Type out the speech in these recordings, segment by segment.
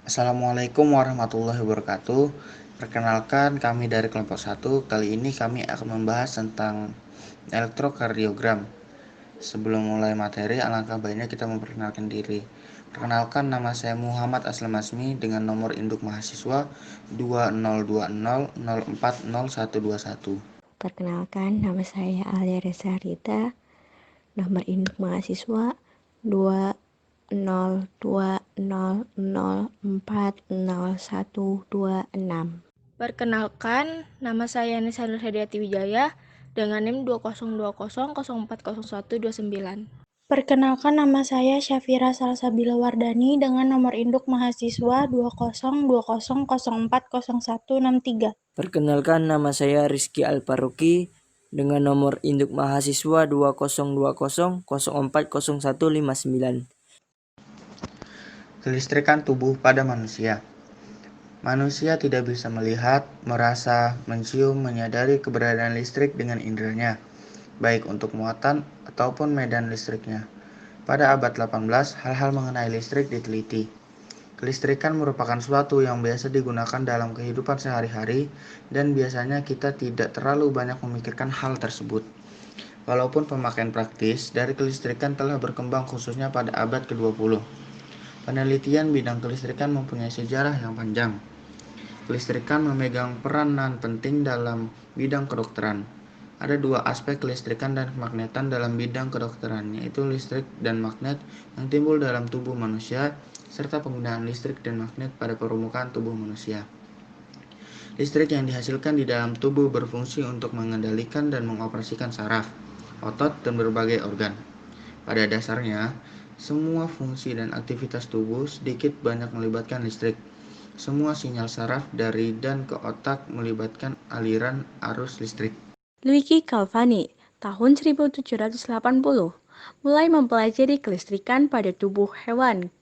Assalamualaikum warahmatullahi wabarakatuh. Perkenalkan kami dari kelompok 1. Kali ini kami akan membahas tentang elektrokardiogram. Sebelum mulai materi, alangkah baiknya kita memperkenalkan diri. Perkenalkan, nama saya Muhammad Aslam Asmi dengan nomor induk mahasiswa 2020040121. Perkenalkan, nama saya Alia Reza Rita, nomor induk mahasiswa 2020040126. Perkenalkan, nama saya Nisa Nur Hadiati Wijaya dengan NIM 2020040129. Perkenalkan, nama saya Syafira Salsabila Wardani dengan nomor induk mahasiswa 2020040163. Perkenalkan, nama saya Rizky Alparuki dengan nomor induk mahasiswa 2020040159. Kelistrikan tubuh pada manusia. Manusia tidak bisa melihat, merasa, mencium, menyadari keberadaan listrik dengan inderanya, baik untuk muatan ataupun medan listriknya. Pada abad 18, hal-hal mengenai listrik diteliti. Kelistrikan merupakan suatu yang biasa digunakan dalam kehidupan sehari-hari dan biasanya kita tidak terlalu banyak memikirkan hal tersebut. Walaupun pemakaian praktis dari kelistrikan telah berkembang khususnya pada abad ke-20. Penelitian bidang kelistrikan mempunyai sejarah yang panjang. Kelistrikan memegang peranan penting dalam bidang kedokteran. Ada dua aspek kelistrikan dan kemagnetan dalam bidang kedokteran, yaitu listrik dan magnet yang timbul dalam tubuh manusia, serta penggunaan listrik dan magnet pada permukaan tubuh manusia. Listrik yang dihasilkan di dalam tubuh berfungsi untuk mengendalikan dan mengoperasikan saraf, otot, dan berbagai organ. Pada dasarnya, semua fungsi dan aktivitas tubuh sedikit banyak melibatkan listrik. Semua sinyal saraf dari dan ke otak melibatkan aliran arus listrik. Luigi Galvani, tahun 1780, mulai mempelajari kelistrikan pada tubuh hewan.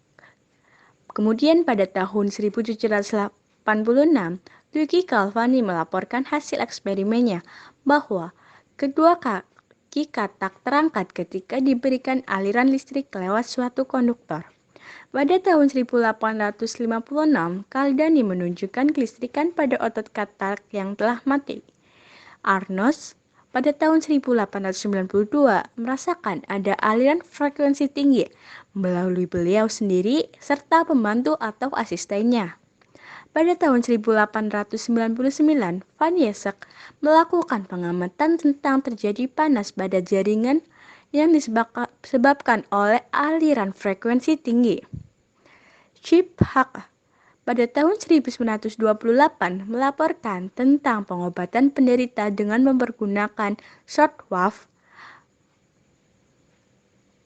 Kemudian pada tahun 1786, Luigi Galvani melaporkan hasil eksperimennya bahwa kedua kaki katak terangkat ketika diberikan aliran listrik lewat suatu konduktor. Pada tahun 1856, Caldani menunjukkan kelistrikan pada otot katak yang telah mati. Arnos pada tahun 1892 merasakan ada aliran frekuensi tinggi melalui beliau sendiri serta pembantu atau asistennya. Pada tahun 1899, Van Yesek melakukan pengamatan tentang terjadi panas pada jaringan yang disebabkan oleh aliran frekuensi tinggi. Chip Hack pada tahun 1928 melaporkan tentang pengobatan penderita dengan mempergunakan shortwave.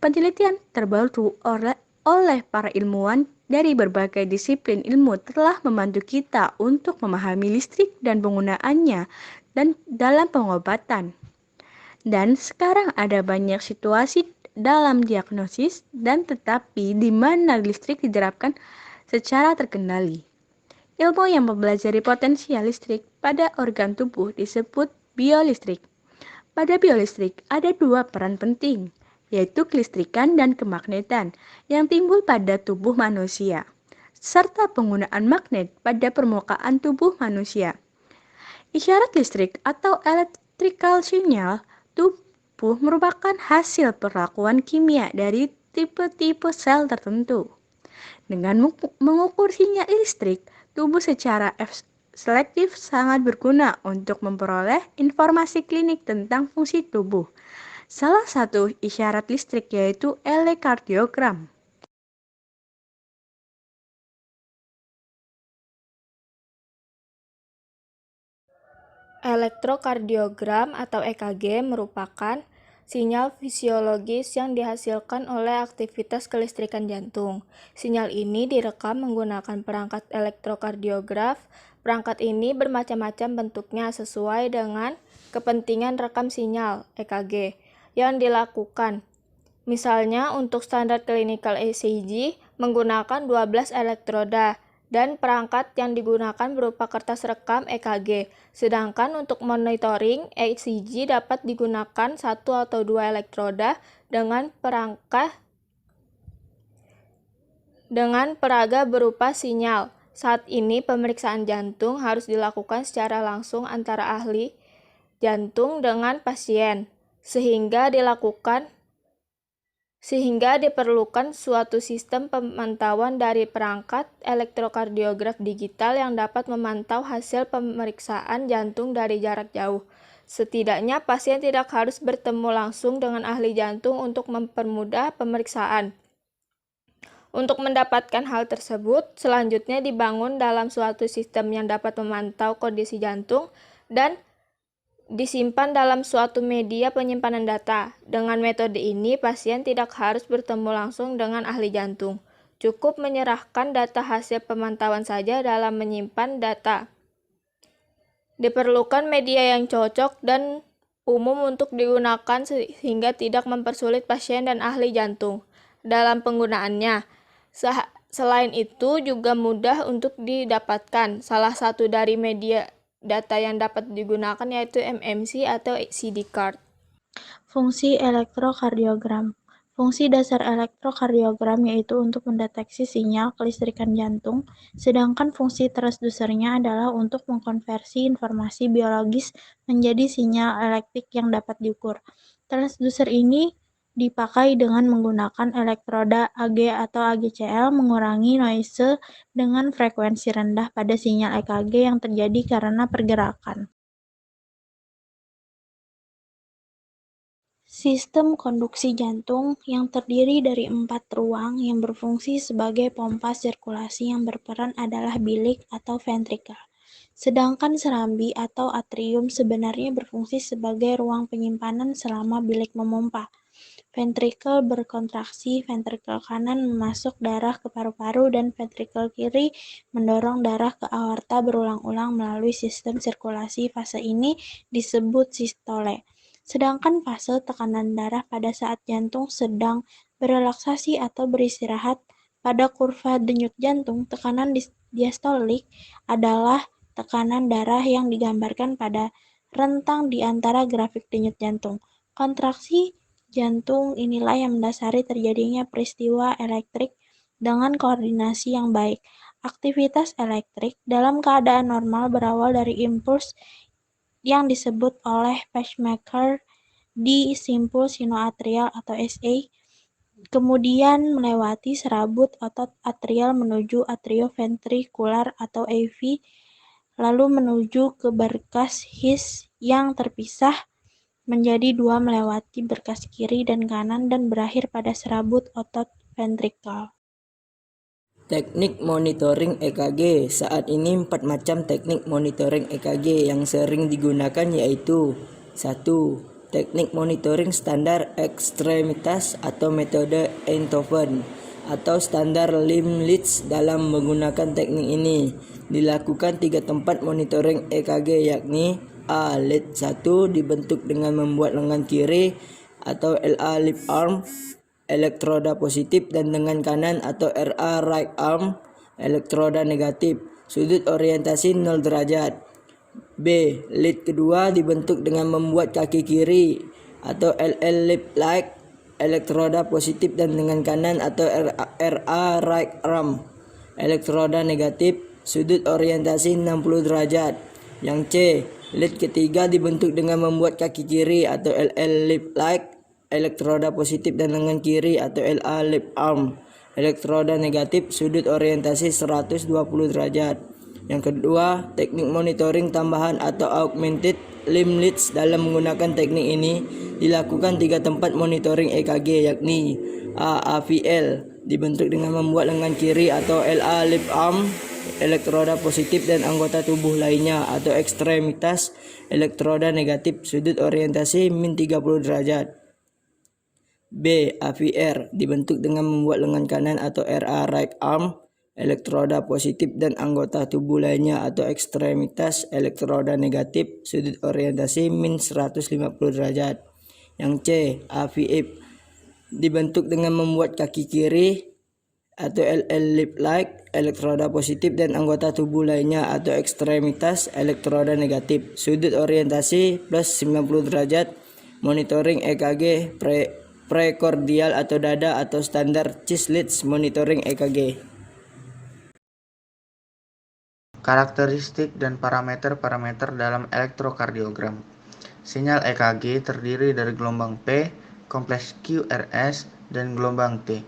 Penelitian terbaru oleh para ilmuwan dari berbagai disiplin ilmu telah membantu kita untuk memahami listrik dan penggunaannya dan dalam pengobatan. Dan sekarang ada banyak situasi dalam diagnosis dan tetapi di mana listrik diterapkan secara terkendali. Ilmu yang mempelajari potensial listrik pada organ tubuh disebut biolistrik. Pada biolistrik ada dua peran penting, yaitu kelistrikan dan kemagnetan yang timbul pada tubuh manusia, serta penggunaan magnet pada permukaan tubuh manusia. Isyarat listrik atau electrical signal tubuh merupakan hasil perlakuan kimia dari tipe-tipe sel tertentu. Dengan mengukur sinyal listrik, tubuh secara selektif sangat berguna untuk memperoleh informasi klinik tentang fungsi tubuh. Salah satu isyarat listrik yaitu elekardiogram. Elektrokardiogram atau EKG merupakan sinyal fisiologis yang dihasilkan oleh aktivitas kelistrikan jantung. Sinyal ini direkam menggunakan perangkat elektrokardiograf. Perangkat ini bermacam-macam bentuknya sesuai dengan kepentingan rekam sinyal EKG yang dilakukan. Misalnya untuk standar clinical ECG menggunakan 12 elektroda dan perangkat yang digunakan berupa kertas rekam EKG. Sedangkan untuk monitoring ECG dapat digunakan 1 atau 2 elektroda dengan perangkat dengan peraga berupa sinyal. Saat ini pemeriksaan jantung harus dilakukan secara langsung antara ahli jantung dengan pasien, sehingga diperlukan suatu sistem pemantauan dari perangkat elektrokardiograf digital yang dapat memantau hasil pemeriksaan jantung dari jarak jauh. Setidaknya pasien tidak harus bertemu langsung dengan ahli jantung untuk mempermudah pemeriksaan. Untuk mendapatkan hal tersebut, selanjutnya dibangun dalam suatu sistem yang dapat memantau kondisi jantung dan disimpan dalam suatu media penyimpanan data. Dengan metode ini, pasien tidak harus bertemu langsung dengan ahli jantung. Cukup menyerahkan data hasil pemantauan saja dalam menyimpan data. Diperlukan media yang cocok dan umum untuk digunakan sehingga tidak mempersulit pasien dan ahli jantung dalam penggunaannya. Selain itu juga mudah untuk didapatkan. Salah satu dari media data yang dapat digunakan yaitu MMC atau CD card. Fungsi elektrokardiogram. Fungsi dasar elektrokardiogram yaitu untuk mendeteksi sinyal kelistrikan jantung, sedangkan fungsi transdusernya adalah untuk mengkonversi informasi biologis menjadi sinyal elektrik yang dapat diukur. Transduser ini dipakai dengan menggunakan elektroda AG atau AGCL mengurangi noise dengan frekuensi rendah pada sinyal EKG yang terjadi karena pergerakan. Sistem konduksi jantung yang terdiri dari 4 ruang yang berfungsi sebagai pompa sirkulasi yang berperan adalah bilik atau ventrikel. Sedangkan serambi atau atrium sebenarnya berfungsi sebagai ruang penyimpanan selama bilik memompa. Ventrikel berkontraksi, ventrikel kanan memasuk darah ke paru-paru dan ventrikel kiri mendorong darah ke aorta berulang-ulang melalui sistem sirkulasi. Fase ini disebut sistole. Sedangkan fase tekanan darah pada saat jantung sedang berelaksasi atau beristirahat. Pada kurva denyut jantung, tekanan diastolik adalah tekanan darah yang digambarkan pada rentang di antara grafik denyut jantung. Kontraksi jantung inilah yang mendasari terjadinya peristiwa elektrik dengan koordinasi yang baik. Aktivitas elektrik dalam keadaan normal berawal dari impuls yang disebut oleh pacemaker di simpul sinoatrial atau SA, kemudian melewati serabut otot atrial menuju atrioventrikular atau AV, lalu menuju ke berkas his yang terpisah menjadi dua melewati berkas kiri dan kanan dan berakhir pada serabut otot ventrikal. Teknik monitoring EKG. Saat ini 4 macam teknik monitoring EKG yang sering digunakan yaitu 1. Teknik monitoring standar ekstremitas atau metode Einthoven atau standar Lim-Litz. Dalam menggunakan teknik ini dilakukan 3 tempat monitoring EKG yakni A. Lead 1 dibentuk dengan membuat lengan kiri atau LA lip arm elektroda positif dan lengan kanan atau RA right arm elektroda negatif, sudut orientasi 0 derajat. B. Lead kedua dibentuk dengan membuat kaki kiri atau LL lip like elektroda positif dan lengan kanan atau RA right arm elektroda negatif, sudut orientasi 60 derajat. Yang C. Lead ketiga dibentuk dengan membuat kaki kiri atau LL lip like elektroda positif dan lengan kiri atau LA lip arm elektroda negatif, sudut orientasi 120 derajat. Yang kedua, teknik monitoring tambahan atau augmented Lim-Litz. Dalam menggunakan teknik ini dilakukan 3 tempat monitoring EKG yakni A. AVL dibentuk dengan membuat lengan kiri atau LA lip arm elektroda positif dan anggota tubuh lainnya atau ekstremitas elektroda negatif, sudut orientasi min 30 derajat. B. AVR dibentuk dengan membuat lengan kanan atau RA right arm elektroda positif dan anggota tubuh lainnya atau ekstremitas elektroda negatif, sudut orientasi min 150 derajat. Yang C. AVF dibentuk dengan membuat kaki kiri atau LL lip like elektroda positif dan anggota tubuh lainnya atau ekstremitas elektroda negatif, sudut orientasi plus 90 derajat. Monitoring EKG prekordial atau dada atau standar chest monitoring EKG. Karakteristik dan parameter-parameter dalam elektrokardiogram. Sinyal EKG terdiri dari gelombang P, kompleks QRS, dan gelombang T.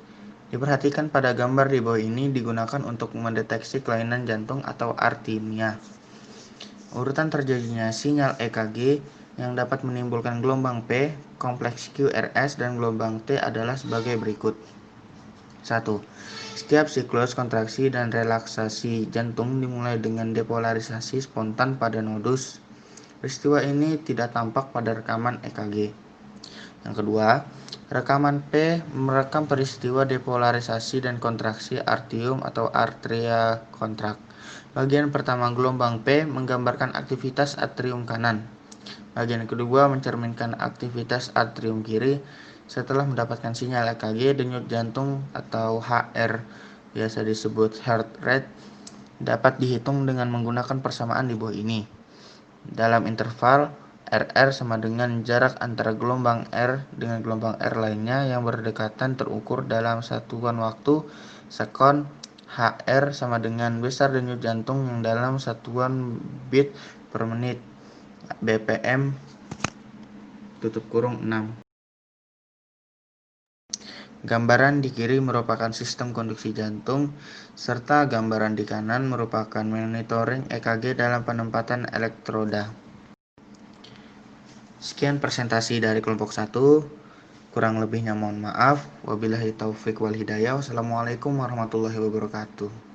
Diperhatikan pada gambar di bawah ini digunakan untuk mendeteksi kelainan jantung atau arrhythmia. Urutan terjadinya sinyal EKG yang dapat menimbulkan gelombang P, kompleks QRS, dan gelombang T adalah sebagai berikut. 1. Setiap siklus kontraksi dan relaksasi jantung dimulai dengan depolarisasi spontan pada nodus. Peristiwa ini tidak tampak pada rekaman EKG. Yang kedua, rekaman P merekam peristiwa depolarisasi dan kontraksi atrium atau atria kontrak. Bagian pertama gelombang P menggambarkan aktivitas atrium kanan. Bagian kedua mencerminkan aktivitas atrium kiri. Setelah mendapatkan sinyal EKG, denyut jantung atau HR, biasa disebut heart rate, dapat dihitung dengan menggunakan persamaan di bawah ini. Dalam interval, RR sama dengan jarak antara gelombang R dengan gelombang R lainnya yang berdekatan terukur dalam satuan waktu sekon. HR sama dengan besar denyut jantung yang dalam satuan beat per menit, BPM (6). Gambaran di kiri merupakan sistem konduksi jantung, serta gambaran di kanan merupakan monitoring EKG dalam penempatan elektroda. Sekian presentasi dari kelompok 1. Kurang lebihnya mohon maaf. Wabillahi taufik wal hidayah. Wassalamualaikum warahmatullahi wabarakatuh.